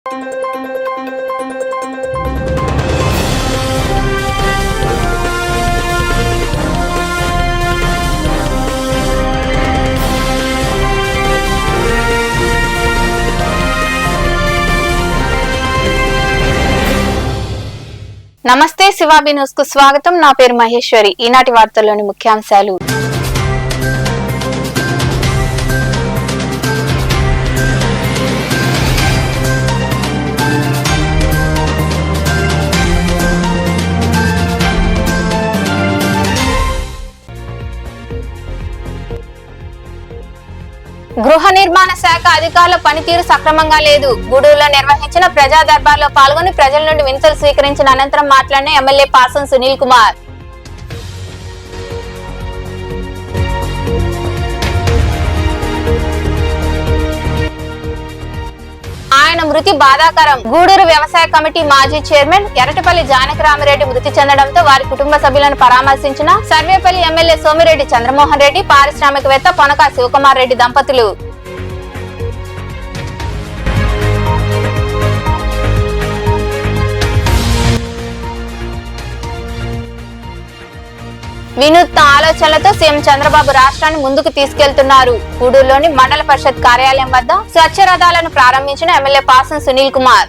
నమస్తే శివాబి న్యూస్ కు స్వాగతం. నా పేరు మహేశ్వరి. ఈనాటి వార్తల్లోని ముఖ్యాంశాలు. గృహ నిర్మాణ శాఖ అధికారుల పనితీరు సక్రమంగా లేదు. గూడూరులో నిర్వహించిన ప్రజా దర్బార్లో పాల్గొని ప్రజల నుండి వినతులు స్వీకరించిన అనంతరం మాట్లాడిన ఎమ్మెల్యే పాసం సునీల్ కుమార్. ఆయన మృతి బాధాకరం. గూడూరు వ్యవసాయ కమిటీ మాజీ చైర్మన్ ఎరటపల్లి జానకిరామిరెడ్డి మృతి చెందడంతో వారి కుటుంబ సభ్యులను పరామర్శించిన సర్వేపల్లి ఎమ్మెల్యే సోమిరెడ్డి చంద్రమోహన్ రెడ్డి, పారిశ్రామికవేత్త పొనక శివకుమార్ రెడ్డి దంపతులు. వినూత్న ఆలోచనలతో సీఎం చంద్రబాబు రాష్ట్రాన్ని ముందుకు తీసుకెళ్తున్నారు. గూడూరులోని మండల పరిషత్ కార్యాలయం వద్ద స్వచ్ఛ రథాలను ప్రారంభించిన ఎమ్మెల్యే పాసం సునీల్ కుమార్.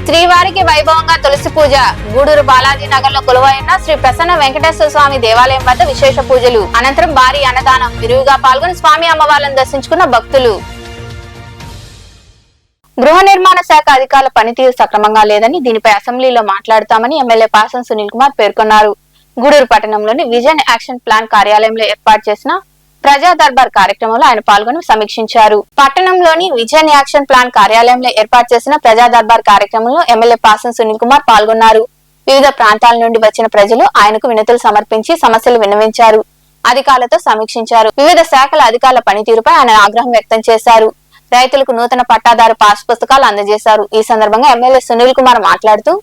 శ్రీవారికి వైభవంగా తులసి పూజ. గూడూరు బాలాజీ నగర్ లో కొలువైన శ్రీ ప్రసన్న వెంకటేశ్వర స్వామి దేవాలయం వద్ద విశేష పూజలు అనంతరం భారీ అన్నదానం. విరివిగా పాల్గొని స్వామి అమ్మవార్లను దర్శించుకున్న భక్తులు. గృహ నిర్మాణ శాఖ అధికారుల పనితీరు సక్రమంగా లేదని, దీనిపై అసెంబ్లీలో మాట్లాడుతామని ఎమ్మెల్యే పాసం సునీల్ కుమార్ పేర్కొన్నారు. గూడూరు పట్టణంలోని విజన్ యాక్షన్ ప్లాన్ కార్యాలయంలో ఏర్పాటు చేసిన ప్రజా దర్బార్ కార్యక్రమంలో ఆయన పాల్గొని సమీక్షించారు. పట్టణంలోని విజన్ యాక్షన్ ప్లాన్ కార్యాలయంలో ఏర్పాటు చేసిన ప్రజా దర్బార్ కార్యక్రమంలో ఎమ్మెల్యే పాసం సునీల్ కుమార్ పాల్గొన్నారు. వివిధ ప్రాంతాల నుండి వచ్చిన ప్రజలు ఆయనకు వినతులు సమర్పించి సమస్యలు విన్నవించారు. అధికారులతో సమీక్షించారు. వివిధ శాఖల అధికారుల పనితీరుపై ఆయన ఆగ్రహం వ్యక్తం చేశారు. రైతులకు నూతన పట్టాదారు పాస్ పుస్తకాలు అందజేశారు. ఈ సందర్భంగా ఎమ్మెల్యే సునీల్ కుమార్ మాట్లాడుతూ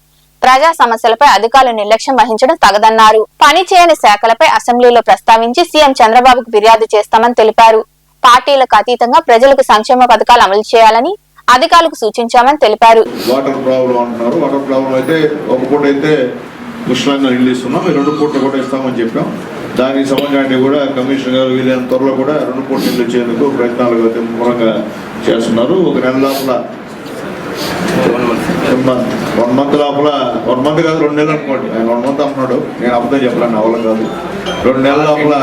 ప్రజా సమస్యలపై అధికారులు నిర్లక్ష్యం వహించడం తగదన్నారు. పని చేయని శాఖలపై అసెంబ్లీలో ప్రస్తావించి సీఎం చంద్రబాబుకు ఫిర్యాదు చేస్తామని తెలిపారు. పార్టీలకు అతీతంగా ప్రజలకు సంక్షేమ పథకాలు అమలు చేయాలని అధికారులకు సూచించామని తెలిపారు. వాటర్ ప్రాబ్లం అంటున్నారు. వాటర్ ప్రాబ్లం అయితే ఒక పూట అయితే ముష్లంగా ఇల్లు ఇస్తున్నాం, 2 పూటలు కూడా ఇస్తామని చెప్పాం. దానికి సంబంధించి కూడా కమిషనర్ గారు వీలైన త్వరలో కూడా 2 పూటలు ఇల్లు ఇచ్చేందుకు ప్రయత్నాలు ముమ్మరంగా చేస్తున్నారు. ఒక నెల లోపల 1 మంత్ లోపల 1 మంత్ కాదు 2 నెలలు అనుకోండి. ఆయన 1 మంత్ అంటున్నాడు, నేను అబద్ధం చెప్పాను, అవలం కాదు. 2 నెలల లోపల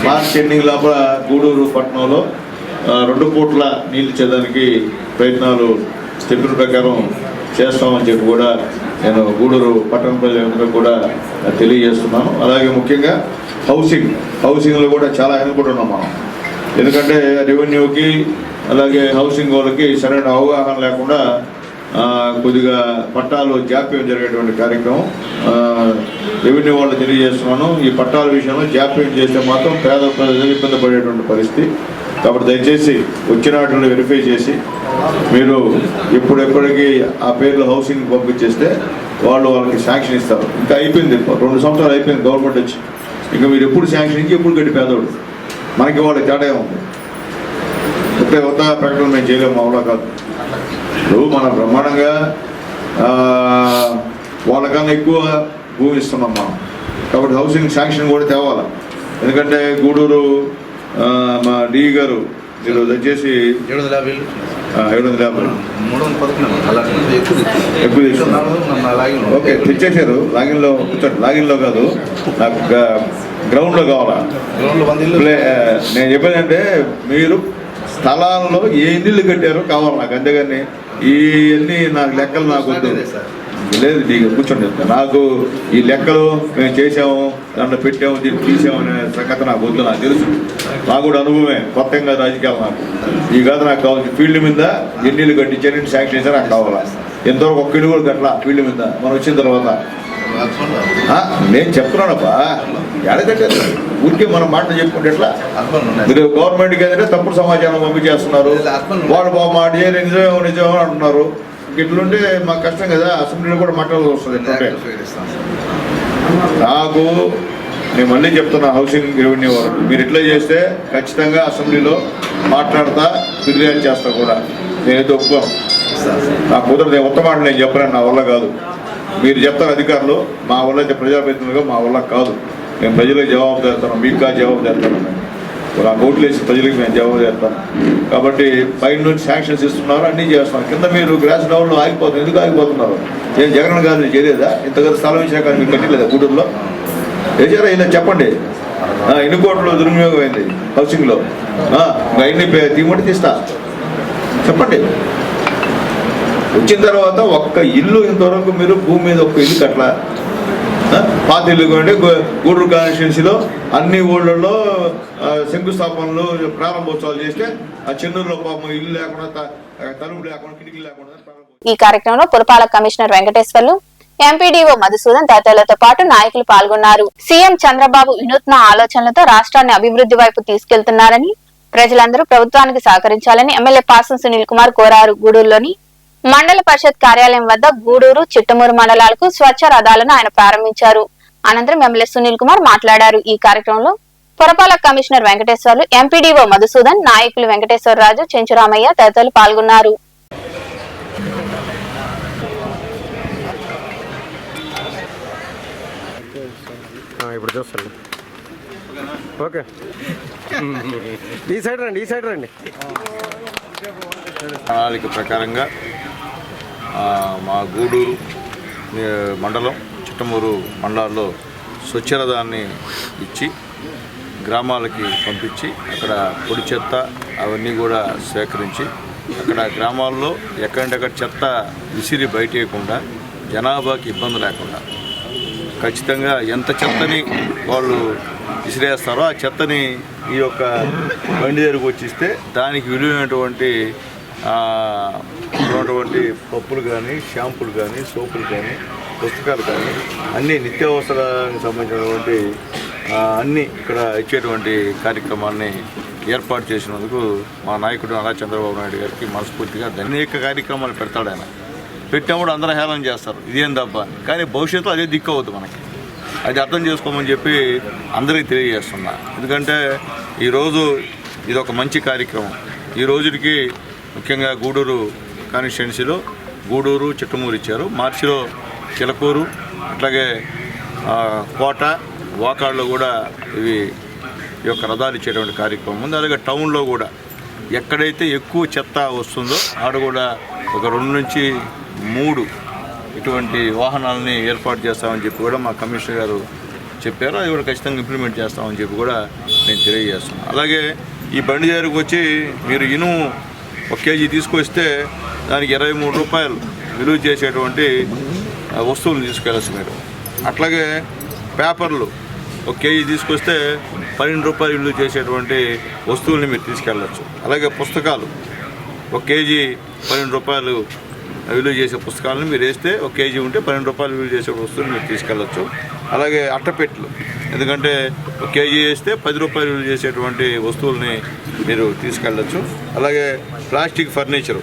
మార్చ్ ఎండింగ్ లోపల గూడూరు పట్టణంలో 2 పూట్ల నీళ్ళు ఇచ్చేదానికి ప్రయత్నాలు చెప్పిన ప్రకారం చేస్తామని చెప్పి కూడా నేను గూడూరు పట్టణ ప్రజలందరూ కూడా తెలియజేస్తున్నాను. అలాగే ముఖ్యంగా హౌసింగ్లో కూడా చాలా వెనుకబడి ఉన్నాం మనం. ఎందుకంటే రెవెన్యూకి అలాగే హౌసింగ్ వాళ్ళకి సరైన అవగాహన లేకుండా కొద్దిగా పట్టాలు జాప్యం జరిగేటువంటి కార్యక్రమం రెవెన్యూ వాళ్ళు తెలియజేస్తున్నాను. ఈ పట్టాల విషయంలో జాప్యం చేస్తే మాత్రం పేద ప్రజలు ఇబ్బంది పడేటువంటి పరిస్థితి. కాబట్టి దయచేసి వచ్చిన వాటిని వెరిఫై చేసి మీరు ఎప్పుడెప్పటికీ ఆ పేర్లు హౌసింగ్ పంపించేస్తే వాళ్ళకి శాంక్షన్ ఇస్తారు. ఇంకా అయిపోయింది, 2 సంవత్సరాలు అయిపోయింది గవర్నమెంట్ వచ్చి. ఇంకా మీరు ఎప్పుడు శాంక్షన్ ఇచ్చి ఎప్పుడు గట్టి పేదోడు, మనకి వాళ్ళకి తేడా ఉంది. అంటే కొత్త ప్రకటన మేము చేయలేము, అవునా కాదు. ఇప్పుడు మనం బ్రహ్మాండంగా వాళ్ళకన్నా ఎక్కువ భూమి ఇస్తున్నాం మనం. కాబట్టి హౌసింగ్ శాంక్షన్ కూడా తేవాలి. ఎందుకంటే గూడూరు మా డి గారు మీరు దయచేసి 750 ఓకే తెచ్చేసారు. లాగిన్లో కూర్చోండి, లాగిన్లో కాదు, నాకు గ్రౌండ్లో కావాలా. నేను చెప్పేదంటే మీరు స్థలాల్లో ఏ ఇల్లు కట్టారో కావాలి నాకు, అంతేగాని ఇవన్నీ నాకు లెక్కలు నాకు వద్దు. లేదు నీకు కూర్చోండి, నాకు ఈ లెక్కలు మేము చేసాము, దాంట్లో పెట్టాము, దీన్ని తీసామనే కథ నాకు వద్దు. నాకు తెలుసు, నాకు కూడా అనుభవమే, కొత్తగా రాజకీయాలు నాకు. ఈ కాదు నాకు కావాల్సి ఫీల్డ్ మీద ఎన్నిళ్ళు కట్టించారు, శాంక్షన్ చేశారు, నాకు కావాలా. ఎంతవరకు ఒక్క ఇల్లు కూడా కట్టలా ఫీల్డ్ మీద మనం వచ్చిన తర్వాత. నేను చెప్తున్నానబ్బా, ఎడగట్టారు ఊరికే మనం మాటలు చెప్పుకుంటే ఎట్లా. మీరు గవర్నమెంట్కి ఏంటంటే తప్పుడు సమాచారం పంపించేస్తున్నారు. వాళ్ళు బాబు మాట నిజమేమో అంటున్నారు. ఇట్లుంటే మాకు కష్టం కదా, అసెంబ్లీలో కూడా మాట్లాడాల్సి వస్తుంది. నాకు నేను మళ్ళీ చెప్తున్నా, హౌసింగ్ రెవెన్యూ వరకు మీరు ఇట్లా చేస్తే ఖచ్చితంగా అసెంబ్లీలో మాట్లాడతా ఫిర్యాదు చేస్తా కూడా. నేనైతే ఒప్పుకోను, నా కుదరదు. ఉత్తమాట నేను చెప్పలేను, నా వల్ల కాదు. మీరు చెప్తారు అధికారులు, మా వల్ల అయితే ప్రజాప్రతినిధులుగా మా వల్ల కాదు. నేను ప్రజలకు జవాబు చేస్తాను, మీకు కాదు జవాబు చేస్తాను. ఆ ఓట్లు వేసి ప్రజలకు మేము జవాబు చేస్తాను. కాబట్టి పైన నుంచి శాంక్షన్స్ ఇస్తున్నారు, అన్నీ చేస్తున్నాం. కింద మీరు గ్రాస్ డౌన్లో ఆగిపోతున్నారు. ఎందుకు ఆగిపోతున్నారు? నేను జగన్ గారిని చేయలేదా? ఇంతగా స్థలం ఇచ్చాక మీరు కట్టలేదా గూడూరులో? ఏచారా ఇలా చెప్పండి. ఎన్ని కోట్లు దుర్వినియోగం అయింది హౌసింగ్లో? అన్ని తీమంటే తీస్తా, చెప్పండి. వచ్చిన తర్వాత ఒక్క ఇల్లు ఇంతవరకు మీరు భూమి మీద ఒక్క ఇల్లు కట్టలా. పాత ఇల్లు కంటే గూడూరు కాన్స్టిట్యున్సీలో అన్ని ఊళ్ళల్లో శంకుస్థాపనలు ప్రారంభోత్సవాలు చేస్తే ఆ చెన్నూరులో పాపం ఇల్లు లేకుండా, తలుపు లేకుండా, కిటికీలు లేకుండా. ఈ కార్యక్రమంలో పురపాలక కమిషనర్ వెంకటేశ్వర్లు, ఎంపీడీఓ మధుసూదన్ తదితరులతో పాటు నాయకులు పాల్గొన్నారు. సీఎం చంద్రబాబు వినూత్న ఆలోచనలతో రాష్ట్రాన్ని అభివృద్ధి వైపు తీసుకెళ్తున్నారని, ప్రజలందరూ ప్రభుత్వానికి సహకరించాలని ఎమ్మెల్యే పాసం సునీల్ కుమార్ కోరారు. గూడూరులోని మండల పరిషత్ కార్యాలయం వద్ద గూడూరు, చిట్టమూరు మండలాలకు స్వచ్ఛ రథాలను ఆయన ప్రారంభించారు. అనంతరం ఎమ్మెల్యే సునీల్ కుమార్ మాట్లాడారు. ఈ కార్యక్రమంలో పురపాలక కమిషనర్ వెంకటేశ్వర్లు, ఎంపీడీఓ మధుసూదన్, నాయకులు వెంకటేశ్వరరాజు, చెంచురామయ్య తదితరులు పాల్గొన్నారు. ఇప్పుడు చూస్తాను. ఓకే, ఈ సైడ్ రండి. ప్రణాళిక ప్రకారంగా మా గూడూరు మండలం, చిట్టమూరు మండలాల్లో స్వచ్ఛరథాన్ని ఇచ్చి గ్రామాలకి పంపించి అక్కడ పొడి చెత్త అవన్నీ కూడా సేకరించి అక్కడ గ్రామాల్లో ఎక్కడంటక్కడ చెత్త విసిరి బయటేయకుండా జనాభాకి ఇబ్బంది లేకుండా ఖచ్చితంగా ఎంత చెత్తని వాళ్ళు విసిరేస్తారో ఆ చెత్తని ఈ యొక్క బండి దగ్గరకు వచ్చిస్తే దానికి విలువైనటువంటి పప్పులు కానీ, షాంపులు కానీ, సోపులు కానీ, పుస్తకాలు కానీ అన్నీ నిత్యావసరానికి సంబంధించినటువంటి అన్నీ ఇక్కడ ఇచ్చేటువంటి కార్యక్రమాన్ని ఏర్పాటు చేసినందుకు మా నాయకుడు నారా చంద్రబాబు నాయుడు గారికి మనస్ఫూర్తిగా అనేక కార్యక్రమాలు పెడతాడు. ఆయన పెట్టినప్పుడు అందరూ హేళన చేస్తారు, ఇదేం దబ్బా, కానీ భవిష్యత్తులో అదే దిక్కు అవుతుంది మనకి. అది అర్థం చేసుకోమని చెప్పి అందరికీ తెలియజేస్తున్నా. ఎందుకంటే ఈరోజు ఇది ఒక మంచి కార్యక్రమం. ఈ రోజుకి ముఖ్యంగా గూడూరు కాన్స్టిట్యున్సీలో గూడూరు, చిట్టమూరు ఇచ్చారు. మార్చిలో చిలకూరు, అట్లాగే కోట, వాకాడులో కూడా ఈ యొక్క రథాలు ఇచ్చేటువంటి కార్యక్రమం ఉంది. అలాగే టౌన్లో కూడా ఎక్కడైతే ఎక్కువ చెత్త వస్తుందో ఆడ కూడా ఒక 2 నుంచి 3 ఇటువంటి వాహనాలని ఏర్పాటు చేస్తామని చెప్పి కూడా మా కమిషనర్ గారు చెప్పారు. అది కూడా ఖచ్చితంగా ఇంప్లిమెంట్ చేస్తామని చెప్పి కూడా నేను తెలియజేస్తున్నాను. అలాగే ఈ బండి దగ్గరకు వచ్చి మీరు ఇనుము 1 కేజీ తీసుకొస్తే దానికి 23 రూపాయలు విలువ చేసేటువంటి వస్తువులు తీసుకెళ్ళచ్చు మీరు. అట్లాగే పేపర్లు 1 కేజీ తీసుకొస్తే 12 రూపాయలు విలువ చేసేటువంటి వస్తువుల్ని మీరు తీసుకెళ్ళచ్చు. అలాగే పుస్తకాలు 1 కేజీ 12 రూపాయలు విలువ చేసే పుస్తకాలను మీరు వేస్తే 1 కేజీ ఉంటే 12 రూపాయలు విలువ చేసే వస్తువులు మీరు తీసుకెళ్ళచ్చు. అలాగే అట్టపెట్లు, ఎందుకంటే 1 కేజీ వేస్తే 10 రూపాయలు విలువ చేసేటువంటి వస్తువుల్ని మీరు తీసుకెళ్ళచ్చు. అలాగే ప్లాస్టిక్ ఫర్నిచరు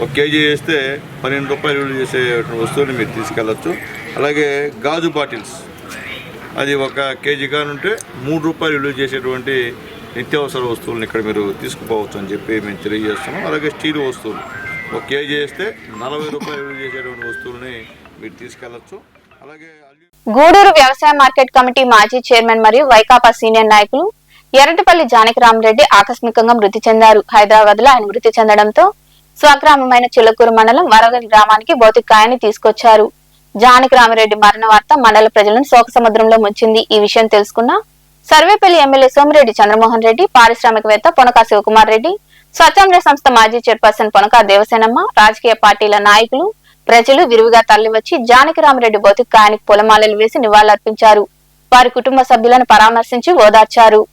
1 కేజీ వేస్తే 12 రూపాయలు విలువ చేసే వస్తువుని మీరు తీసుకెళ్ళచ్చు. అలాగే గాజు బాటిల్స్, అది 1 కేజీ కానుంటే 3 రూపాయలు విలువ చేసేటువంటి నిత్యావసర వస్తువులను ఇక్కడ మీరు తీసుకుపోవచ్చు అని చెప్పి మేము తెలియజేస్తున్నాం. అలాగే స్టీల్ వస్తువులు 1 కేజీ వేస్తే 40 రూపాయలు విలువ చేసేటువంటి వస్తువుల్ని మీరు తీసుకెళ్లొచ్చు. అలాగే గూడూరు వ్యవసాయ మార్కెట్ కమిటీ మాజీ చైర్మన్ మరియు వైకాపా సీనియర్ నాయకులు ఎర్రటిపల్లి జానకిరామరెడ్డి ఆకస్మికంగా మృతి చెందారు. హైదరాబాద్ లో ఆయన మృతి చెందడంతో స్వగ్రామమైన చిలకూరు మండలం వరగలి గ్రామానికి భౌతికాయాన్ని తీసుకొచ్చారు. జానకిరామరెడ్డి మరణ వార్త మండల ప్రజలను శోకసముద్రంలో ముంచింది. ఈ విషయం తెలుసుకున్న సర్వేపల్లి ఎమ్మెల్యే సోమిరెడ్డి చంద్రమోహన్ రెడ్డి, పారిశ్రామికవేత్త పొనకా శివకుమార్ రెడ్డి, స్వచ్ఛంద సంస్థ మాజీ చైర్పర్సన్ పొనకా దేవసేనమ్మ, రాజకీయ పార్టీల నాయకులు, ప్రజలు విరివిగా తరలివచ్చి జానకిరామరెడ్డి భౌతికాయానికి పూలమాలలు వేసి నివాళులర్పించారు. వారి కుటుంబ సభ్యులను పరామర్శించి ఓదార్చారు.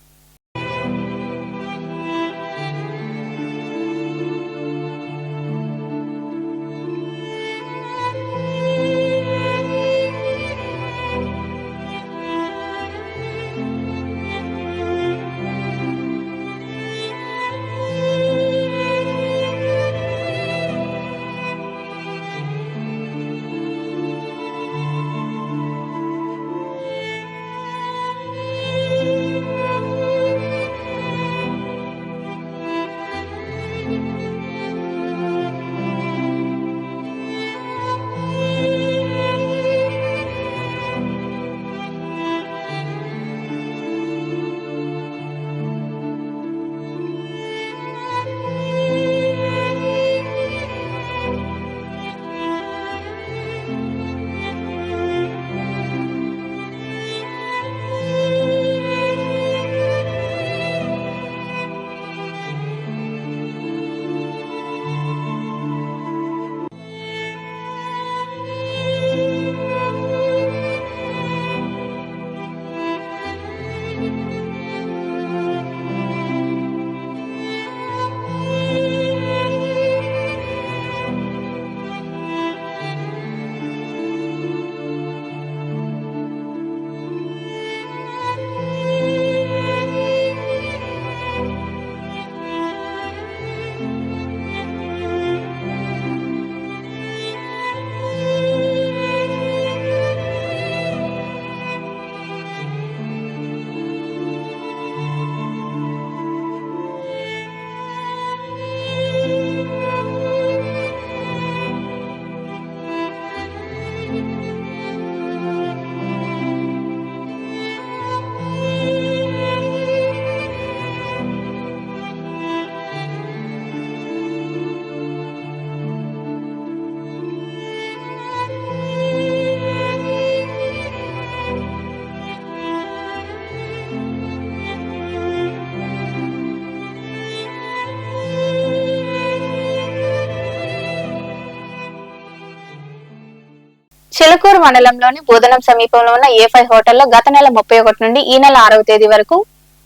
చిలుకూరు మండలంలోని బోధనం సమీపంలో ఉన్న A5 హోటల్లో గత నెల 31 నుండి ఈ నెల 6వ తేదీ వరకు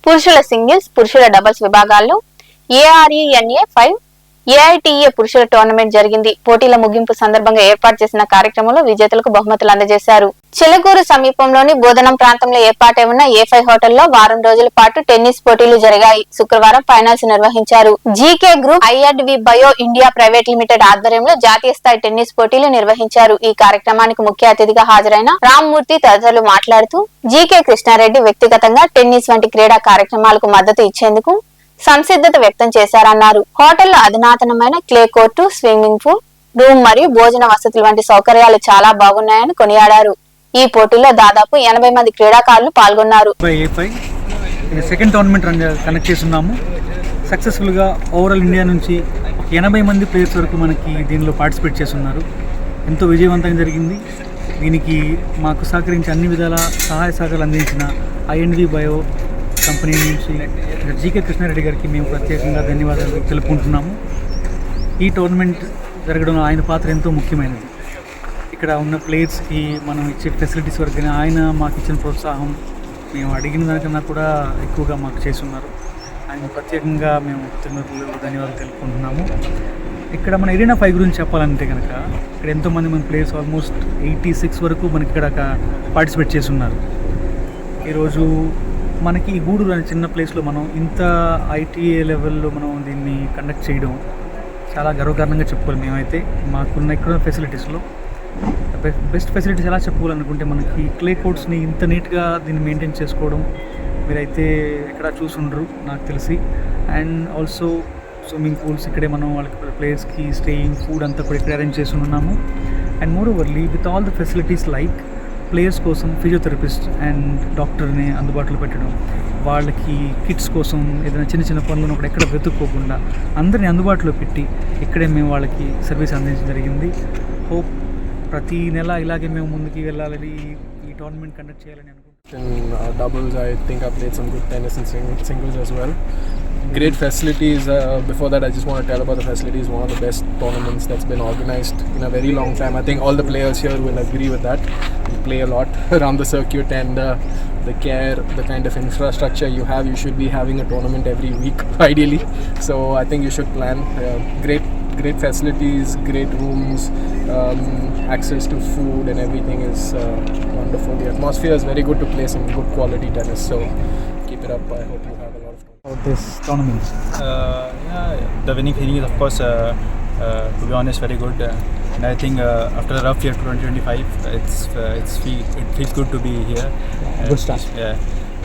పురుషుల సింగిల్స్, పురుషుల డబుల్స్ విభాగాల్లో ARENA 5 AITA పురుషుల టోర్నమెంట్ జరిగింది. పోటీల ముగింపు సందర్భంగా ఏర్పాటు చేసిన కార్యక్రమంలో విజేతలకు బహుమతులు అందజేశారు. చిలుకూరు సమీపంలోని బోధనం ప్రాంతంలో ఏర్పాటై ఉన్న A5 హోటల్లో వారం రోజుల పాటు టెన్నిస్ పోటీలు జరిగాయి. శుక్రవారం ఫైనల్స్ నిర్వహించారు. GK group IADV bio India private limited ఆధ్వర్యంలో జాతీయ స్థాయి టెన్నిస్ పోటీలు నిర్వహించారు. ఈ కార్యక్రమానికి ముఖ్య అతిథిగా హాజరైన రామ్మూర్తి తదితరులు మాట్లాడుతూ జీకే కృష్ణారెడ్డి వ్యక్తిగతంగా టెన్నిస్ వంటి క్రీడా కార్యక్రమాలకు మద్దతు ఇచ్చేందుకు సంసిద్ధత వ్యక్తం చేశారన్నారు. హోటల్లో అధునాతనమైన clay court, swimming pool, room మరియు భోజన వసతులు వంటి సౌకర్యాలు చాలా బాగున్నాయని కొనియాడారు. ఈ పోటీలో దాదాపు 80 మంది క్రీడాకారులు పాల్గొన్నారు. సెకండ్ టోర్నమెంట్ కనెక్ట్ చేస్తున్నాము. సక్సెస్ఫుల్గా ఓవరాల్ ఇండియా నుంచి 80 మంది ప్లేయర్స్ వరకు మనకి దీనిలో పార్టిసిపేట్ చేస్తున్నారు. ఎంతో విజయవంతంగా జరిగింది. దీనికి మాకు సహకరించి అన్ని విధాల సహాయ సహకారాలు అందించిన IADV బయో కంపెనీ నుంచి జీకే కృష్ణారెడ్డి గారికి మేము ప్రత్యేకంగా ధన్యవాదాలు తెలుపుకుంటున్నాము. ఈ టోర్నమెంట్ జరగడంలో ఆయన పాత్ర ఎంతో ముఖ్యమైనది. ఇక్కడ ఉన్న ప్లేయర్స్కి మనం ఇచ్చే ఫెసిలిటీస్ వరకు ఆయన మాకు ఇచ్చిన ప్రోత్సాహం మేము అడిగిన దానికన్నా కూడా ఎక్కువగా మాకు చేస్తున్నారు. ఆయన ప్రత్యేకంగా మేము ధన్యవాదాలు తెలుపుకుంటున్నాము. ఇక్కడ మన ఎరీనా 5 గురించి చెప్పాలంటే కనుక ఇక్కడ ఎంతోమంది మన ప్లేయర్స్ ఆల్మోస్ట్ 86 వరకు మనకి ఇక్కడ పార్టిసిపేట్ చేస్తున్నారు. ఈరోజు మనకి ఈ గూడూరు అనే చిన్న ప్లేస్లో మనం ఇంత ITA లెవెల్లో మనం దీన్ని కండక్ట్ చేయడం చాలా గర్వకారణంగా చెప్పుకోవాలి. మేమైతే మాకున్న ఇక్కడ ఫెసిలిటీస్లో బెస్ట్ ఫెసిలిటీస్ ఎలా చెప్పుకోవాలనుకుంటే మనకి క్లే కోర్ట్స్ని ఇంత నీట్గా దీన్ని మెయింటైన్ చేసుకోవడం మీరైతే ఎక్కడ చూసుండ్రు నాకు తెలిసి. అండ్ ఆల్సో స్విమ్మింగ్ పూల్స్ ఇక్కడే మనం వాళ్ళకి ప్లేయర్స్కి స్టేయింగ్, ఫుడ్ అంతా కూడా ఇక్కడ అరేంజ్ చేసి ఉన్నాము. And more overly with all the facilities like players కోసం ఫిజియోథెరపిస్ట్ అండ్ డాక్టర్ని అందుబాటులో పెట్టడం, వాళ్ళకి కిడ్స్ కోసం ఏదైనా చిన్న చిన్న పనులు ఉన్నప్పుడు ఎక్కడ వెతుక్కోకుండా అందరినీ అందుబాటులో పెట్టి ఇక్కడే మేము వాళ్ళకి సర్వీస్ అందించడం జరిగింది. హోప్ ప్రతి నెల ఇలాగే మేము ముందుకు వెళ్ళాలని ఈ టోర్నమెంట్ కండక్ట్ చేయాలని అనుకుంటున్నాం. In doubles, I think I played some good tennis in singles as well. Great facilities. Before that, I just want to tell about the facilities. One of the best tournaments that's been organized in a very long time. I think all the players here will agree with that. We play a lot around the circuit, and the care, the kind of infrastructure you have, you should be having a tournament every week, ideally. So I think you should plan. Great facilities, great rooms, access to food and everything is wonderful. The atmosphere is very good to play some good quality tennis. So keep it up. I hope you have a lot of fun. About this tournament. The winning feeling is of course, to be honest, very good. And I think after a rough year 2025, it feels good to be here. Good start. Yeah.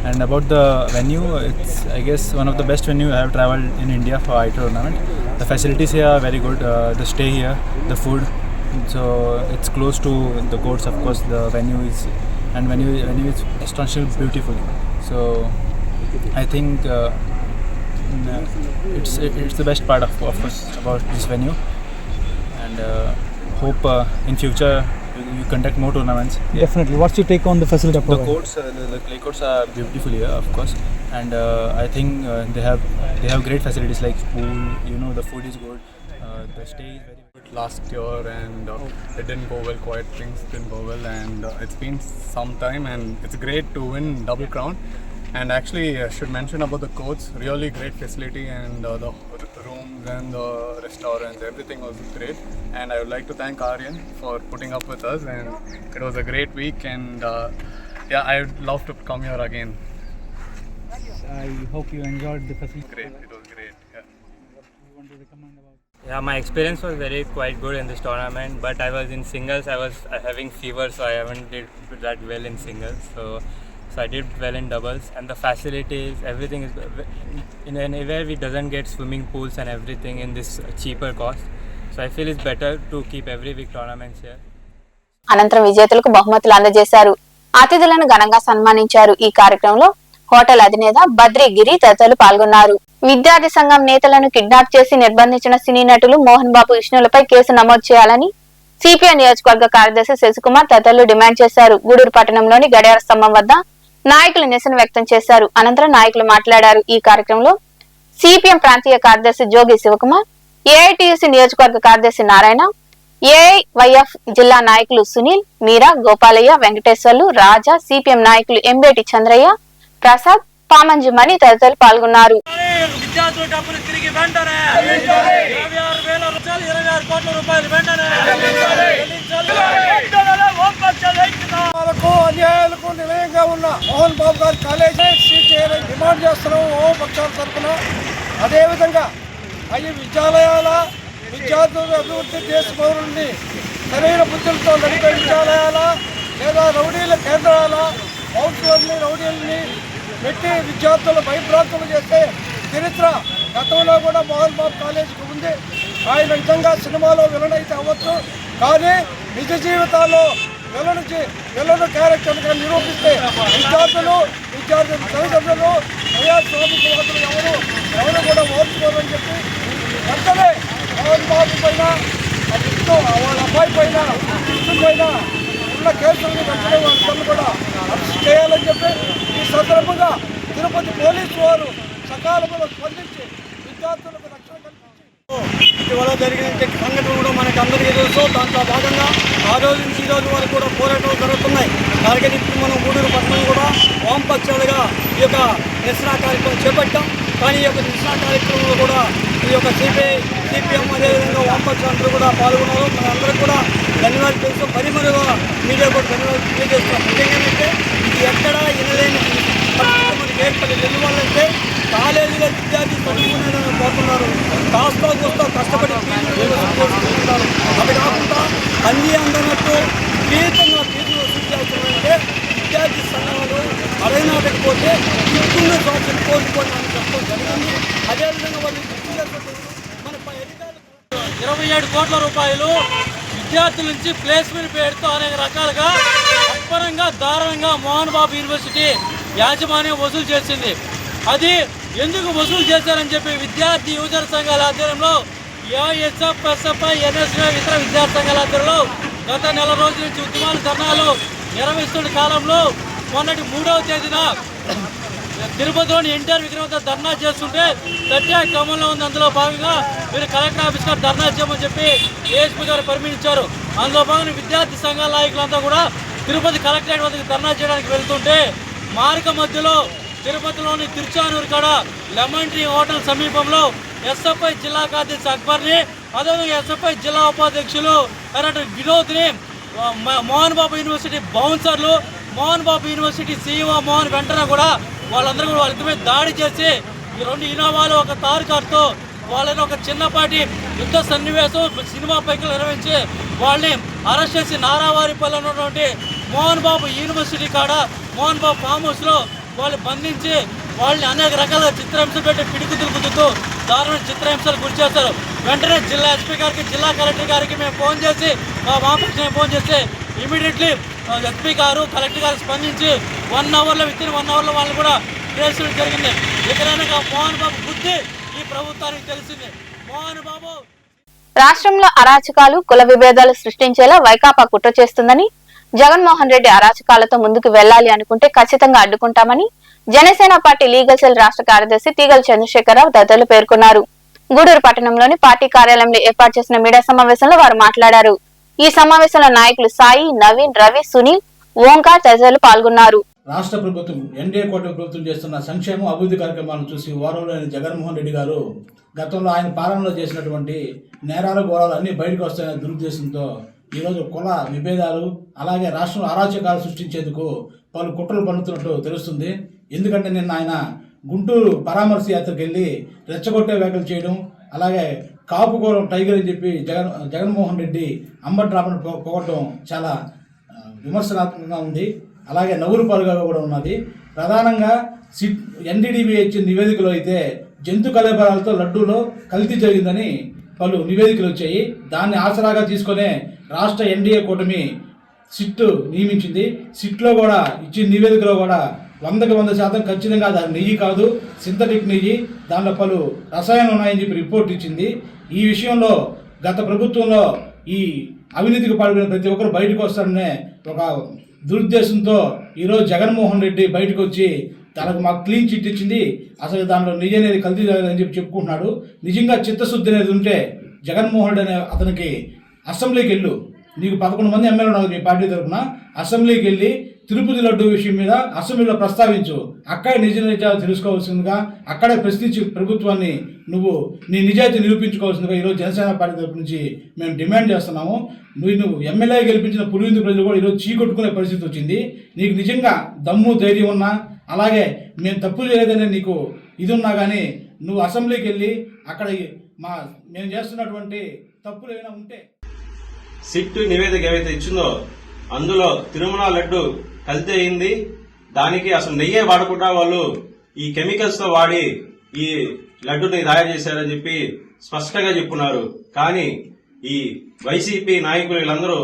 And about the venue, it's I guess one of the best venue I have traveled in India for ITA tournament. The facilities here are very good. The stay here, the food. So it's close to the courts, of course. The venue is astonishingly beautiful. So I think it's the best part of us about this venue, and hope in future you conduct more tournaments. Definitely. What's your take on the facility? The courts, the clay courts are beautiful here, of course, and I think they have great facilities like pool. You know, the food is good. The stay is very good. Last year, and it didn't go well. Quite things didn't go well, and it's been some time, and it's great to win double crown. And actually, I should mention about the courts. Really great facility, and the rooms and the restaurants, everything was great. And I would like to thank Aryan for putting up with us. And it was a great week, and yeah, I would love to come here again. I hope you enjoyed the facility. Great, it was great. Yeah. You want to recommend about? Yeah, my experience was quite good in this tournament, but I was in singles. I was having fever, so I haven't did that well in singles. So I did well in doubles, and the facilities, everything is in anywhere we doesn't get swimming pools and everything in this cheaper cost. So I feel it's better to keep every week tournaments here. అనంతరం విజేతలకు బహుమతులు అందజేశారు. అతిథులను ఘనంగా సన్మానించారు. ఈ కార్యక్రమంలో hotel అధినేత బద్రి గిరి తదితరులు పాల్గొన్నారు. విద్యార్థి సంఘం నేతలను కిడ్నాప్ చేసి నిర్బంధించిన సినీ నటులు మోహన్ బాబు, విష్ణులపై కేసు నమోదు చేయాలని సిపిఐ నియోజకవర్గ కార్యదర్శి శశికుమార్ తదితరులు డిమాండ్ చేశారు. గూడూరు పట్టణంలోని గడియార స్తంభం వద్ద నాయకులు నిరసన వ్యక్తం చేశారు. అనంతరం నాయకులు మాట్లాడారు. ఈ కార్యక్రమంలో సిపిఎం ప్రాంతీయ కార్యదర్శి జోగి శివకుమార్, ఏఐటియుసి నియోజకవర్గ కార్యదర్శి నారాయణ, ఏఐవైఎఫ్ జిల్లా నాయకులు సునీల్, మీరా, గోపాలయ్య, వెంకటేశ్వర్లు, రాజా, సిపిఎం నాయకులు ఎంబేటి చంద్రయ్య, ప్రసాద్, పామంజి మణి తదితరులు పాల్గొన్నారు. విద్యార్థుల డబ్బులు తిరిగి వెంటనే 26,000 కోట్ల రూపాయలు వెంటనే అన్యాయాలకు నిలయంగా ఉన్న మోహన్ బాబు గారి కాలేజీ సీట్ చేయాలని డిమాండ్ చేస్తున్నాం వామపక్షాల తరఫున. అదేవిధంగా అవి విద్యాలయాల విద్యార్థుల అభివృద్ధి దేశ పౌరుల్ని సరైన బుద్ధులతో నడిపే విద్యాలయాల లేదా రౌడీల కేంద్రాల కౌన్సిలర్ని రౌడీలని పెట్టి విద్యార్థులు భయభ్రాంతులు చేసే చరిత్ర గతంలో కూడా మోహన్ బాబు కాలేజీకి ఉంది. ఆయన నిజంగా సినిమాలో విలన్ అయితే అవ్వచ్చు, కానీ నిజ జీవితాల్లో విలను క్యారెక్టర్గా నిరూపిస్తే విద్యార్థుల తల్లిదండ్రులు ప్రజాస్వామికవాదులు ఎవరు కూడా ఓర్చుకోరని చెప్పి వెంటనే మోహన్ బాబు పైన వాళ్ళ అబ్బాయి పైన పైన ఉన్న కేసులను వెంటనే వాళ్ళందరూ కూడా అరెస్ట్ చేయాలని చెప్పి ఈ సందర్భంగా తిరుపతి పోలీసు వారు సకాలంలో స్పందించి విద్యార్థులకు రక్షణ కల్పించి ఇటీవల జరిగిన సంఘటన కూడా మనకు అందరికీ తెలుసు. దాంట్లో భాగంగా ఆ రోజు నుంచి ఈ రోజు వరకు కూడా పోరాటాలు జరుగుతున్నాయి. దానికి ఇప్పుడు మనం గూడూరు పట్టణం కూడా వామపక్షాలుగా ఈ యొక్క నిరసన కార్యక్రమం చేపట్టాం. కానీ ఈ యొక్క నిరసన కార్యక్రమంలో కూడా ఈ యొక్క సిపిఎం అదేవిధంగా వామపక్షాలందరూ కూడా పాల్గొన్నారు. మనందరూ కూడా ధన్యవాదాలు తెలుసు. మరిమరుగా మీడియా కూడా ధన్యవాదాలు తెలియజేస్తున్నాం. ముఖ్యంగా ఇది ఎక్కడా వినలేని మనకి ఏర్పడేది. ఎందువల్లంటే కాలేజీలో విద్యార్థి చదువుకునేదని పోతున్నారు, కాస్త కూస్తా కష్టపడి చేసుకుంటున్నారు. అది కాకుండా అన్నీ అందనట్టు జీవితంగా ఫీజులు వసూలు చేస్తున్నారంటే విద్యార్థి సంఘాలు అడగనాటకపోతే ఇంకున్న సంవత్సరం కోరుకోవాలని చెప్పడం జరిగింది. అదేవిధంగా వాళ్ళు మన అధికారులు 27 కోట్ల రూపాయలు విద్యార్థుల నుంచి ప్లేస్మెంట్ పేరుతో అనేక రకాలుగా అప్పరంగా దారుణంగా మోహన్ బాబు యూనివర్సిటీ యాజమాన్యం వసూలు చేసింది. అది ఎందుకు వసూలు చేశారని చెప్పి విద్యార్థి యువజన సంఘాల ఆధ్వర్యంలో ఏఎస్ఎఫ్, ఎస్ఎఫ్ఐ, ఎన్ఎస్వై ఇతర విద్యార్థి సంఘాల ఆధ్వర్యంలో గత నెల రోజుల నుంచి ఉద్యమాలు ధర్నాలు నిర్వహిస్తున్న కాలంలో మొన్నటి 3వ తేదీన తిరుపతిలోని ఎన్టీఆర్ విగ్రహం వద్ద ధర్నా చేస్తుంటే ప్రత్యేక క్రమంలో ఉంది. అందులో భాగంగా మీరు కలెక్టర్ ఆఫీస్ గారు ధర్నా చేయమని చెప్పి ఏఎస్పీ గారు పర్మిషన్ ఇచ్చారు. అందులో భాగంగా విద్యార్థి సంఘాల నాయకులంతా కూడా తిరుపతి కలెక్టరేట్ వద్దకు ధర్నా చేయడానికి వెళ్తుంటే మార్గ మధ్యలో తిరుపతిలోని తిరుచానూరు కాడ లెమన్ ట్రీ హోటల్ సమీపంలో ఎస్ఎఫ్ఐ జిల్లా కార్యదర్శి అక్బర్ని, అదేవిధంగా ఎస్ఎఫ్ఐ జిల్లా ఉపాధ్యక్షులు వినోద్ని, Mohan Babu university బౌన్సర్లు, Mohan Babu university CEO Mohan వెంటనే కూడా వాళ్ళందరూ కూడా వాళ్ళ మీద దాడి చేసి ఈ 2 ఇనోవాలు ఒక కారు కారుతో వాళ్ళని ఒక చిన్నపాటి యుద్ధ సన్నివేశం సినిమా పైకి నిర్వహించి వాళ్ళని అరెస్ట్ చేసి నారావారిపల్లి ఉన్నటువంటి మోహన్ బాబు యూనివర్సిటీ కాడ మోహన్ బాబు ఫామ్ హౌస్లో వాళ్ళు బంధించి వాళ్ళని అనేక రకాల చిత్రహింసలు పెట్టి పిడికుతులు కుదుతూ దారుణ చిత్రహింసలు గురి చేస్తారు. వెంటనే జిల్లా ఎస్పీ గారికి, జిల్లా కలెక్టర్ గారికి మేము ఫోన్ చేసి మా వామపక్షానికి ఫోన్ చేస్తే ఇమీడియట్లీ ఎస్పీ గారు, కలెక్టర్ గారు స్పందించి 1 అవర్లో విత్ ఇన్ 1 అవర్లో వాళ్ళు కూడా కేసులు జరిగింది. ఇకనైనా మోహన్ బాబు బుద్ధి ఈ ప్రభుత్వానికి తెలిసింది. మోహన్ బాబు రాష్ట్రంలో అరాచకాలు, కుల విభేదాలు సృష్టించేలా వైకాపా కుట్ర చేస్తుందని, జగన్మోహన్ రెడ్డి అరాచకాలతో ముందుకు వెళ్లాలి అనుకుంటే ఖచ్చితంగా అడ్డుకుంటామని జనసేన పార్టీ లీగల్ సెల్ రాష్ట్ర కార్యదర్శి తీగల చంద్రశేఖరరావు తదితరులు పేర్కొన్నారు. గూడూరు పట్టణంలోని పార్టీ కార్యాలయంలో ఏర్పాటు చేసిన మీడియా సమావేశంలో వారు మాట్లాడారు. ఈ సమావేశంలో నాయకులు సాయి, నవీన్, రవి, సునీల్, ఓంకార్ తదితరులు పాల్గొన్నారు. రాష్ట్ర ప్రభుత్వం ఎన్డీఏ కూటమి ప్రభుత్వం చేస్తున్న సంక్షేమ అభివృద్ధి కార్యక్రమాలను చూసి వారంలోని జగన్మోహన్ రెడ్డి గారు గతంలో ఆయన పాలనలో చేసినటువంటి నేరాలు, ఘోరాలు అన్ని బయటకు వస్తాయనే దురుద్దేశంతో ఈరోజు కుల విభేదాలు అలాగే రాష్ట్రంలో అరాచకాలు సృష్టించేందుకు పలు కుట్రలు పన్నుతున్నట్టు తెలుస్తుంది. ఎందుకంటే నిన్న ఆయన గుంటూరు పరామర్శ యాత్రకు వెళ్ళి రెచ్చగొట్టే వ్యాఖ్యలు చేయడం, అలాగే కాపుకోవడం టైగర్ అని చెప్పి జగన్మోహన్ రెడ్డి అంబట్రాపను పోగొట్టడం చాలా విమర్శనాత్మకంగా ఉంది. అలాగే నవ్వులు పాలుగా కూడా ఉన్నది. ప్రధానంగా ఎన్డీడీబీ ఇచ్చిన నివేదికలో అయితే జంతు కళేబరాలతో లడ్డూలో కల్తీ జరిగిందని పలు నివేదికలు వచ్చాయి. దాన్ని ఆసరాగా తీసుకునే రాష్ట్ర ఎన్డీఏ కూటమి సిట్ నియమించింది. సిట్లో కూడా ఇచ్చిన నివేదికలో కూడా 100కి 100% ఖచ్చితంగా అది నెయ్యి కాదు, సింథటిక్ నెయ్యి, దాంట్లో పలు రసాయనాలు ఉన్నాయని చెప్పి రిపోర్ట్ ఇచ్చింది. ఈ విషయంలో గత ప్రభుత్వంలో ఈ అవినీతికి పాల్గొనే ప్రతి ఒక్కరు బయటకు వస్తారనే ఒక దురుద్దేశంతో ఈరోజు జగన్మోహన్ రెడ్డి బయటకు వచ్చి తనకు మాకు క్లీన్ చిట్ ఇచ్చింది, అసలు దాంట్లో నిజం అనేది కల్తీ జరగదని చెప్పి చెప్పుకుంటున్నాడు. నిజంగా చిత్తశుద్ధి అనేది ఉంటే జగన్మోహన్ రెడ్డి అనే అతనికి అసెంబ్లీకి వెళ్ళు. నీకు 11 మంది ఎమ్మెల్యేలు ఉన్నారు మీ పార్టీ తరఫున. అసెంబ్లీకి వెళ్ళి తిరుపతి లడ్డు విషయం మీద అసెంబ్లీలో ప్రస్తావించు. అక్కడే నిజ నిజాలు తెలుసుకోవాల్సిందిగా, అక్కడే ప్రశ్నించి ప్రభుత్వాన్ని నువ్వు నీ నిజాయితీ నిరూపించుకోవాల్సిందిగా ఈరోజు జనసేన పార్టీ తరఫు నుంచి మేము డిమాండ్ చేస్తున్నాము. నువ్వు ఎమ్మెల్యే గెలిపించిన పులివెందు ప్రజలు కూడా ఈరోజు చీకొట్టుకునే పరిస్థితి వచ్చింది. నీకు నిజంగా దమ్ము ధైర్యం ఉన్నా, అలాగే మేము తప్పు చేయలేదనే నీకు ఇది ఉన్నా కానీ నువ్వు అసెంబ్లీకి వెళ్ళి అక్కడ మేము చేస్తున్నటువంటి తప్పులు ఏమైనా ఉంటే సిట్ నివేదిక ఏవైతే ఇచ్చిందో అందులో తిరుమల లడ్డు కల్తీ అయింది. దానికి అసలు నెయ్యే వాడకుండా వాళ్ళు ఈ కెమికల్స్ తో వాడి ఈ లడ్డుని తయారు చేశారని చెప్పి స్పష్టంగా చెప్పున్నారు. కానీ ఈ వైసీపీ నాయకులు వీళ్ళందరూ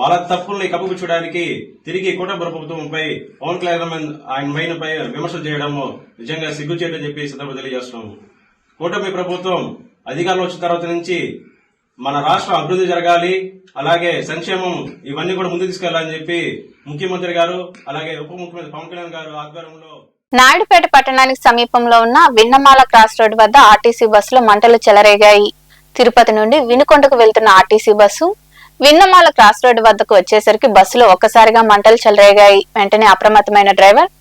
వాళ్ళ తప్పుల్ని కప్పుపుచ్చడానికి తిరిగి కూటమి ప్రభుత్వంపై పవన్ కళ్యాణ్ ఆయన పై విమర్శలు చేయడము నిజంగా సిగ్గుచేటని చెప్పి సందర్భంగా తెలియజేస్తున్నాము. కూటమి ప్రభుత్వం అధికారంలో వచ్చిన తర్వాత నుంచి మన రాష్ట్రం అభివృద్ధి జరగాలి, అలాగే సంక్షేమం ఇవన్నీ కూడా ముందుకు తీసుకెళ్లాలని చెప్పి ముఖ్యమంత్రి గారు అలాగే ఉప ముఖ్యమంత్రి పవన్ కళ్యాణ్ గారు ఆధ్వర్యంలో నాయుడుపేట పట్టణానికి సమీపంలో ఉన్న విన్నమాల క్రాస్ రోడ్ వద్ద ఆర్టీసీ బస్సులో మంటలు చెలరేగాయి. తిరుపతి నుండి వినుకొండకు వెళ్తున్న RTC bus Vinnamala cross road వద్దకు వచ్చేసరికి బస్సులో ఒక్కసారిగా మంటలు చెలరేగాయి. వెంటనే అప్రమత్తమైన డ్రైవర్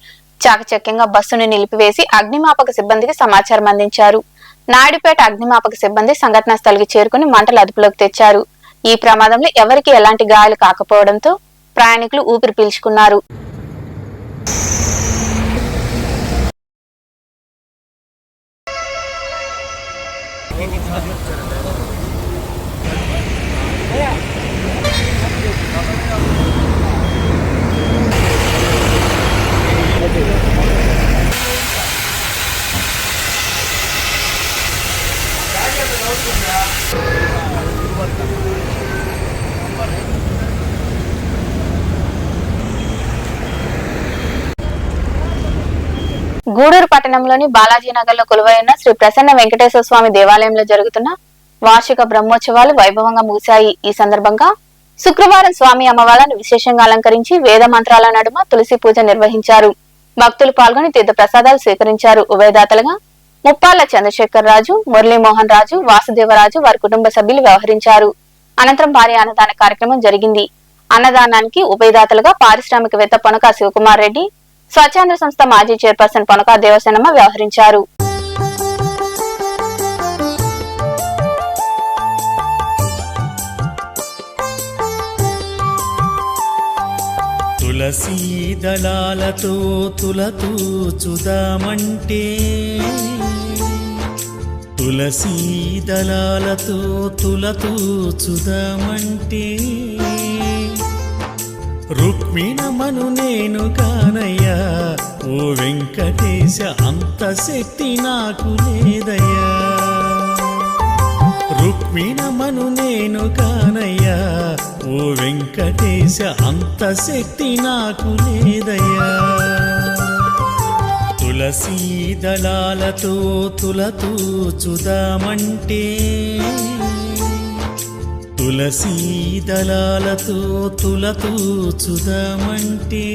చాకచక్యంగా బస్సును నిలిపివేసి అగ్నిమాపక సిబ్బందికి సమాచారం అందించారు. నాయుడుపేట అగ్నిమాపక సిబ్బంది సంఘటనా స్థలికి చేరుకుని మంటలు అదుపులోకి తెచ్చారు. ఈ ప్రమాదంలో ఎవరికీ ఎలాంటి గాయాలు కాకపోవడంతో ప్రయాణికులు ఊపిరి పీల్చుకున్నారు. గూడూరు పట్టణంలోని బాలాజీనగర్ లో కొలువైన శ్రీ ప్రసన్న వెంకటేశ్వర స్వామి దేవాలయంలో జరుగుతున్న వార్షిక బ్రహ్మోత్సవాలు వైభవంగా ముగిశాయి. ఈ సందర్భంగా శుక్రవారం స్వామి అమ్మవార్లను విశేషంగా అలంకరించి వేద మంత్రాల నడుమ తులసి పూజ నిర్వహించారు. భక్తులు పాల్గొని తీర్థ ప్రసాదాలు స్వీకరించారు. ఉభయదాతలుగా ముప్పాళ్ల చంద్రశేఖర్ రాజు, మురళీమోహన్ రాజు, వాసుదేవరాజు వారి కుటుంబ సభ్యులు వ్యవహరించారు. అనంతరం భారీ అన్నదాన కార్యక్రమం జరిగింది. అన్నదానానికి ఉభయదాతలుగా పారిశ్రామికవేత్త పొనక శివకుమార్ రెడ్డి, స్వచ్ఛంద సంస్థ మాజీ చైర్పర్సన్ పొనక దేవసేనమ్మ వ్యవహరించారు. తులసీ దళాలతో తులతూచుదామంటే, తులసీ దళాలతో తులతూచుదామంటే, రుక్మిణమను నేను కానయ్యా ఓ వెంకటేశ, అంత శక్తి నాకు లేదయ్యా. రుక్మిణమను నేను కానయ్యా ఓ వెంకటేశ, అంత శక్తి నాకు లేదయ్యా. తులసీ దళాలతో తులతూచుదామంటే, తులసీ దళాలతో తులతూచుదామంటే,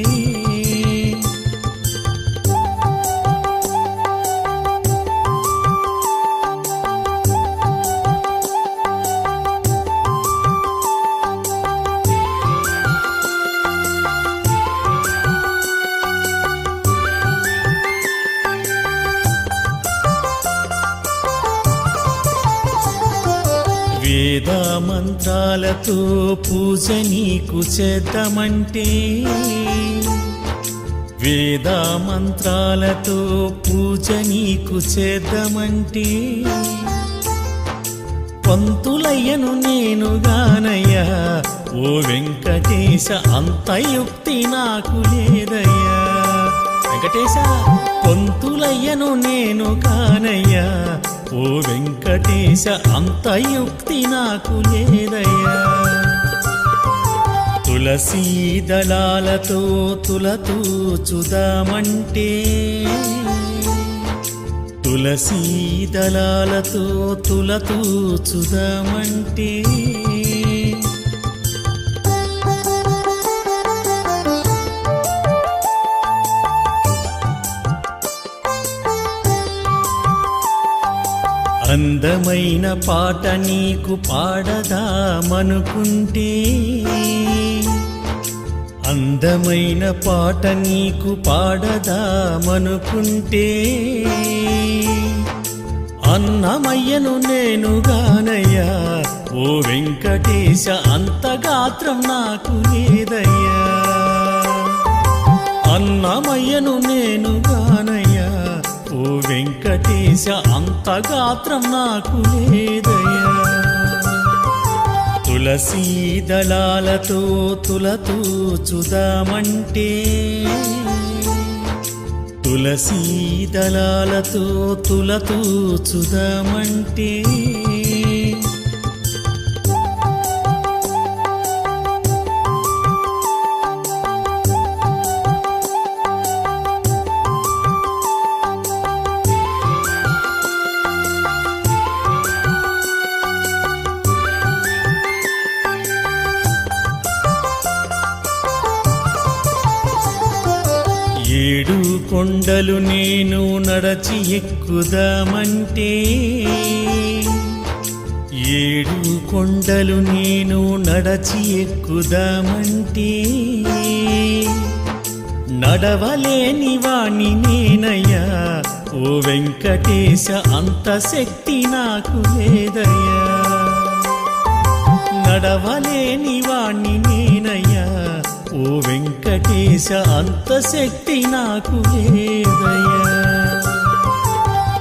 వేద మంత్రాలతో పూజ నీకు చేద్దామంటే, వేద మంత్రాలతో పూజ నీకు చేద్దామంటే, పంతులయ్యను నేను గానయ్యా ఓ వెంకటేశ, అంత యుక్తి నాకు లేదయ్యా. వెంకటేశ పంతులయ్యను నేను కానయ్యా ఓ వెంకటేశ, అంత యుక్తి నాకు లేదయ్యా. తులసీ దళాలతో తులతూచుదామంటే, తులసీ దళాలతో తులతూచుదామంటే, అందమైన పాట నీకు పాడదామనుకుంటే అందమైన పాట నీకు పాడదామనుకుంటే అన్నమయ్యను నేనుగానయ్యా ఓ వెంకటేశ అంత గాత్రం నాకు లేదయ్యా అన్నమయ్యను నేనుగానయ్యా ఓ వెంకటేశ అంత గాత్రం నాకు లేదయ్యా తులసీ దళాలతో తులతూచుదామంటే తులసీ దళాలతో తులతూచుదామంటే ఏడు కొండలు నేను నడచి ఎక్కుదామంటే ఏడు కొండలు నేను నడచి ఎక్కుదామంటే నడవలేని వాణ్ణి నేనయ్యా ఓ వెంకటేశ అంత శక్తి నాకు లేదయ్యా నడవలేని వాణ్ణి నేనయ్యా ఓ వెంకటేశ అంత శక్తి నాకు లేదయ్యా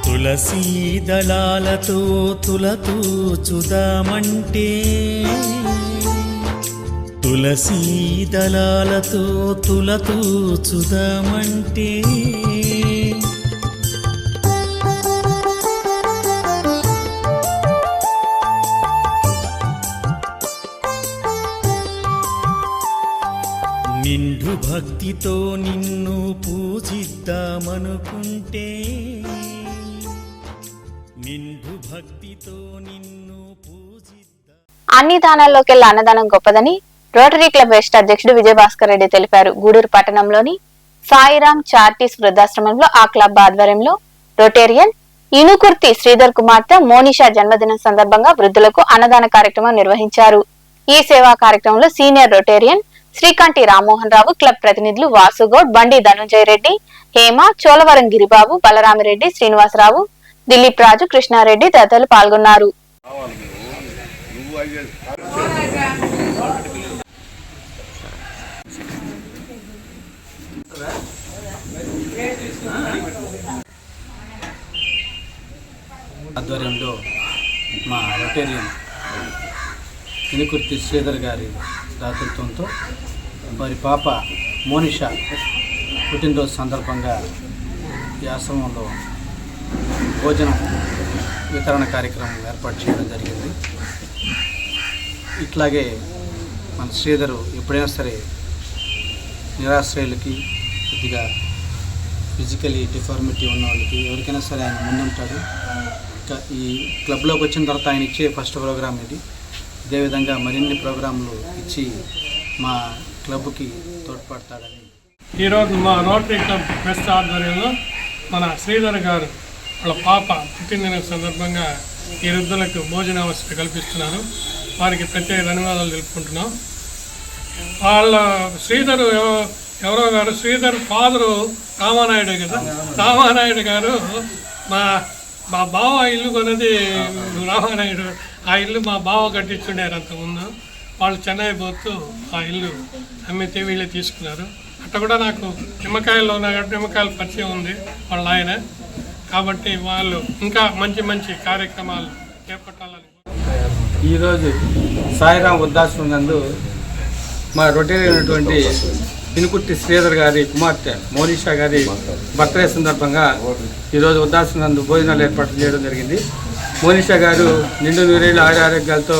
తులసీ దళాలతో తులతూచుదామంటే తులసీ దళాలతో తులతూచుదామంటే నిండు భక్తితో నిన్ను పూజిద్దామనుకుంటే నిండు భక్తితో నిన్ను పూజిద్దా అన్ని దానాల్లోకెల్లా అన్నదానం గొప్పదని రోటరీ క్లబ్ వెస్ట్ అధ్యక్షుడు విజయభాస్కర్ రెడ్డి తెలిపారు. గూడూరు పట్టణంలోని సాయిరామ్ చారిటీస్ వృద్ధాశ్రమంలో ఆ క్లబ్ ఆధ్వర్యంలో రొటేరియన్ ఇనుకుర్తి శ్రీధర్ కుమార్తె మోనిషా జన్మదినం సందర్భంగా వృద్ధులకు అన్నదాన కార్యక్రమం నిర్వహించారు. ఈ సేవా కార్యక్రమంలో senior Rotarian శ్రీకాంటి Rammohan Rao, club ప్రతినిధులు వాసుగౌడ్, బండి ధనుంజయ రెడ్డి, హేమ, చోలవరం గిరిబాబు, బలరామిరెడ్డి, శ్రీనివాసరావు, దిలీప్ రాజు, కృష్ణారెడ్డి తదితరులు పాల్గొన్నారు. ఆధ్వర్యంలో మా రొటేరియన్ ఇనుకుర్తి శ్రీధర్ గారి దాతృత్వంతో వారి పాప మోనిషా పుట్టినరోజు సందర్భంగా ఈ ఆశ్రమంలో భోజనం వితరణ కార్యక్రమం ఏర్పాటు చేయడం జరిగింది. ఇట్లాగే మన శ్రీధరు ఎప్పుడైనా సరే నిరాశ్రయులకి, కొద్దిగా ఫిజికలీ డిఫార్మిటీ ఉన్న వాళ్ళకి ఎవరికైనా సరే ఆయన ముందుంటాడు. ఈ క్లబ్లోకి వచ్చిన తర్వాత ఆయన ఇచ్చే ఫస్ట్ ప్రోగ్రామ్ ఇది. అదేవిధంగా మరిన్ని ప్రోగ్రాంలు ఇచ్చి మా క్లబ్కి తోడ్పడతాడని ఈరోజు మా రోటరీ క్లబ్ వెస్ట్ ఆధ్వర్యంలో మన శ్రీధర్ గారు వాళ్ళ పాప పుట్టినదిన సందర్భంగా ఈ వృద్ధులకు భోజన అవసరం కల్పిస్తున్నారు. వారికి ప్రత్యేక ధన్యవాదాలు తెలుపుకుంటున్నాం. వాళ్ళ శ్రీధర్ ఎవరో గారు, శ్రీధర్ ఫాదరు రామానాయుడు కదా, రామానాయుడు గారు మా బావ ఇల్లు కొన్నది రామానాయుడు. ఆ ఇల్లు మా బావ కట్టించుండారు అంతకుముందు. వాళ్ళు చెన్నై పోతూ ఆ ఇల్లు అమ్మితే వీళ్ళే తీసుకున్నారు. అట్లా కూడా నాకు నిమ్మకాయల్లో ఉన్న నిమ్మకాయల పరిచయం ఉంది వాళ్ళ ఆయన. కాబట్టి వాళ్ళు ఇంకా మంచి మంచి కార్యక్రమాలు చేపట్టాలని. ఈరోజు సాయిరాం వృద్ధాశ్రమం నందు మా రొటేరియన్ అయినటువంటి ఇనుకుర్తి శ్రీధర్ గారి కుమార్తె మోనిషా గారి బర్త్డే సందర్భంగా ఈరోజు వృద్ధాశ్రమం నందు భోజనాలు ఏర్పాటు చేయడం జరిగింది. మోనిషా గారు నిండు నూరేళ్ళు ఆరోగ్యాలతో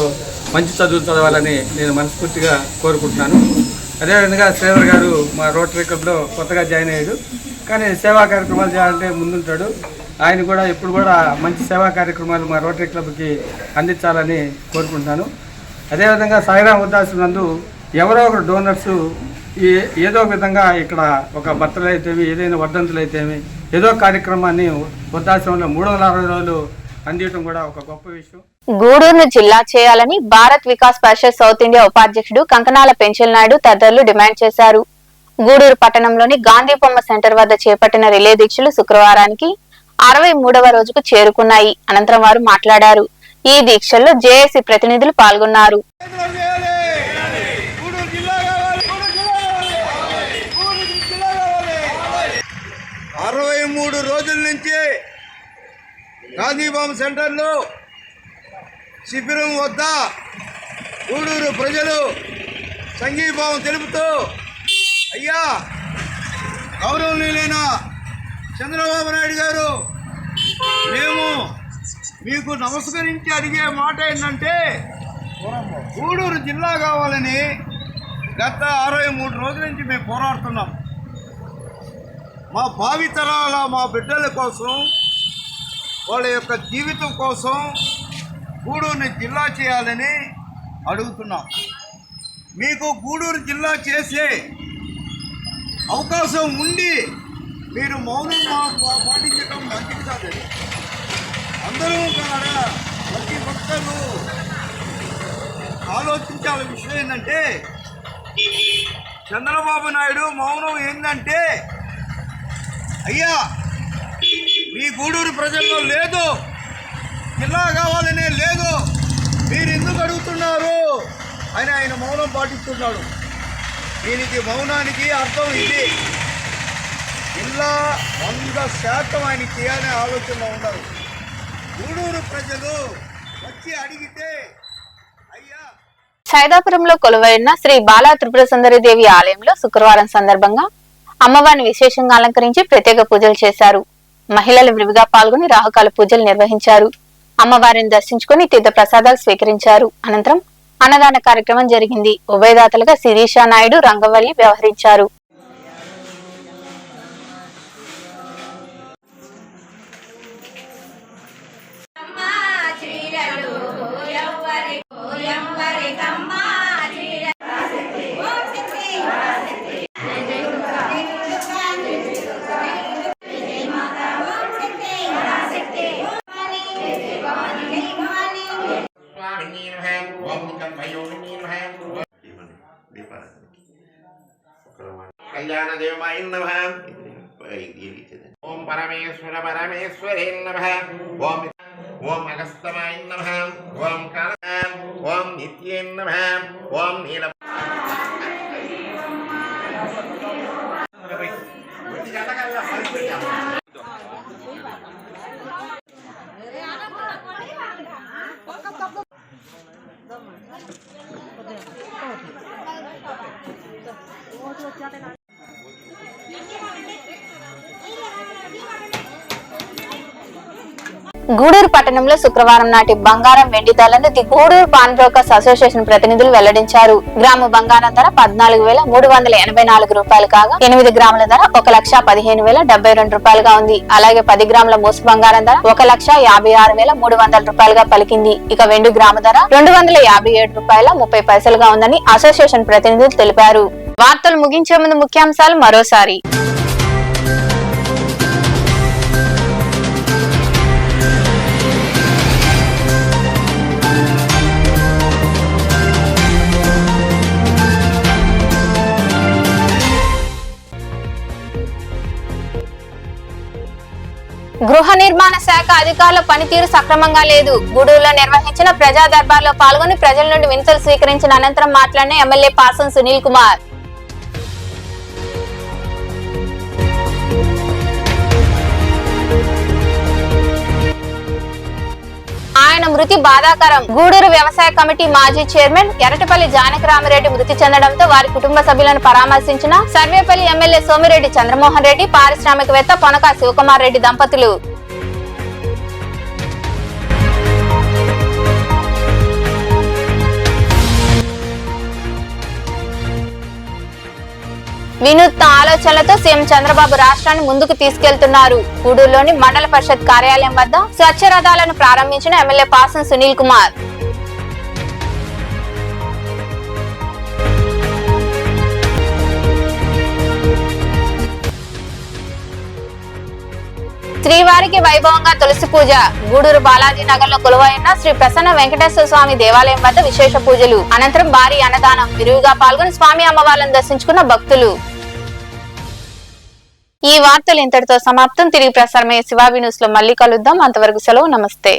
మంచి చదువులు చదవాలని నేను మనస్ఫూర్తిగా కోరుకుంటున్నాను. అదేవిధంగా శ్రీధర్ గారు మా రోటరీ క్లబ్లో కొత్తగా జాయిన్ అయ్యాడు, కానీ సేవా కార్యక్రమాలు చేయాలంటే ముందుంటాడు. ఆయన కూడా ఇప్పుడు కూడా మంచి సేవా కార్యక్రమాలు మా రోటరీ క్లబ్కి అందించాలని కోరుకుంటున్నాను. అదేవిధంగా సాయిరాం వృద్ధాశ్రమం నందు ఎవరో ఒకరు డోనర్సు ఏదో ఒక విధంగా ఇక్కడ ఒక బర్త్డేలు అయితేవి, ఏదైనా వర్ధంతులు అయితేవి, ఏదో కార్యక్రమాన్ని వృద్ధాశ్రమంలో 360 రోజులు అందించడం కూడా ఒక గొప్ప విషయం. గూడూరును జిల్లా చేయాలని భారత్ వికాస్ పరిషత్ సౌత్ ఇండియా ఉపాధ్యక్షుడు కంకనాల పెంచల్ నాయుడు తదితరులు డిమాండ్ చేశారు. గూడూరు పట్టణంలోని గాంధీ బొమ్మ సెంటర్ వద్ద చేపట్టిన రిలే దీక్షలు శుక్రవారానికి 63వ రోజుకు చేరుకున్నాయి. అనంతరం వారు మాట్లాడారు. ఈ దీక్షల్లో జేఏసీ ప్రతినిధులు పాల్గొన్నారు. 63 రోజుల నుంచి గాంధీ బొమ్మ సెంటర్లో శిబిరం వద్ద గూడూరు ప్రజలు సంఘీభావం తెలుపుతూ అయ్యా గౌరవనీయులైన చంద్రబాబు నాయుడు గారు, మేము మీకు నమస్కరించి అడిగే మాట ఏంటంటే గూడూరు జిల్లా కావాలని గత 63 రోజుల నుంచి మేము పోరాడుతున్నాం. మా భావితరాల మా బిడ్డల కోసం, వాళ్ళ యొక్క జీవితం కోసం గూడూరుని జిల్లా చేయాలని అడుగుతున్నాం. మీకు గూడూరు జిల్లా చేసే అవకాశం ఉండి మీరు మౌనం పాటించడం మంచిది కాదు. అందరూ కూడా ప్రతి ఒక్కరూ ఆలోచించాల విషయం ఏంటంటే చంద్రబాబు నాయుడు మౌనం ఏంటంటే అయ్యా మీ గూడూరు ప్రజల్లో లేదు, జిల్లా కావాలనే లేదు, మీరు ఎందుకు అడుగుతున్నారు అని ఆయన మౌనం పాటిస్తున్నాడు. దీనికి మౌనానికి అర్థం ఇది, జిల్లా 100% ఆయన చేయాలనే ఆలోచనలో ఉన్నారు. గూడూరు ప్రజలు వచ్చి అడిగితే అయ్యా. సైదాపురంలో కొలువైన శ్రీ బాలా త్రిపుర సుందరి దేవి ఆలయంలో శుక్రవారం సందర్భంగా అమ్మవారిని విశేషంగా అలంకరించి ప్రత్యేక పూజలు చేశారు. మహిళలు విరివిగా పాల్గొని రాహుకాల పూజలు నిర్వహించారు. అమ్మవారిని దర్శించుకుని తీర్థ ప్రసాదాలు స్వీకరించారు. అనంతరం అన్నదాన కార్యక్రమం జరిగింది. ఉభయదాతలుగా శిరీషా నాయుడు, రంగవల్లి వ్యవహరించారు. ఓం పరమేశ్వర పరమేశ్వరే నమః. ఓం అగస్తమాయ నమః. ఓం కాళాం. ఓం నిత్యే నమః. ఓం నీల గూడూరు పట్టణంలో శుక్రవారం నాటి బంగారం వెండి ధరలను the Gudur pawn brokers association ప్రతినిధులు వెల్లడించారు. గ్రాము బంగారం ధర 14,384 రూపాయలు కాగా 8 గ్రాముల ధర 1,15,072 రూపాయలుగా ఉంది. అలాగే 10 గ్రాముల మూసు బంగారం ధర 1,56,300 రూపాయలుగా పలికింది. ఇక వెండి గ్రాము ధర 257 రూపాయల 30 పైసలుగా ఉందని అసోసియేషన్ ప్రతినిధులు తెలిపారు. వార్తలు ముగించే ముందు ముఖ్యాంశాలు మరోసారి. గృహ నిర్మాణ శాఖ అధికారుల పనితీరు సక్రమంగా లేదు. గూడూరులో నిర్వహించిన ప్రజా దర్బార్లో పాల్గొని ప్రజల నుండి వినతులు స్వీకరించిన అనంతరం మాట్లాడిన ఎమ్మెల్యే పాసం సునీల్ కుమార్. ఆయన మృతి బాధాకరం. గూడూరు వ్యవసాయ కమిటీ మాజీ చైర్మన్ ఎరటపల్లి జానకిరామిరెడ్డి మృతి చెందడంతో వారి కుటుంబ సభ్యులను పరామర్శించిన సర్వేపల్లి ఎమ్మెల్యే సోమిరెడ్డి చంద్రమోహన్ రెడ్డి, పారిశ్రామికవేత్త పొనక శివకుమార్ రెడ్డి దంపతులు. వినూత్న ఆలోచనలతో సీఎం చంద్రబాబు రాష్ట్రాన్ని ముందుకు తీసుకెళ్తున్నారు. గూడూరులోని మండల పరిషత్ కార్యాలయం వద్ద స్వచ్ఛ రథాలను ప్రారంభించిన ఎమ్మెల్యే పాసం సునీల్ కుమార్. శ్రీవారికి వైభవంగా తులసి పూజ. గూడూరు బాలాజీ నగర్ లో కొలువైన శ్రీ ప్రసన్న వెంకటేశ్వర స్వామి దేవాలయం వద్ద విశేష పూజలు అనంతరం భారీ అన్నదానం. విరివిగా పాల్గొని స్వామి అమ్మవార్లను దర్శించుకున్న భక్తులు. ఈ వార్తలు ఇంతటితో సమాప్తం. తిరిగి ప్రసారమయ్యే శివాబి న్యూస్ లో మళ్ళీ కలుద్దాం. అంతవరకు సెలవు. నమస్తే.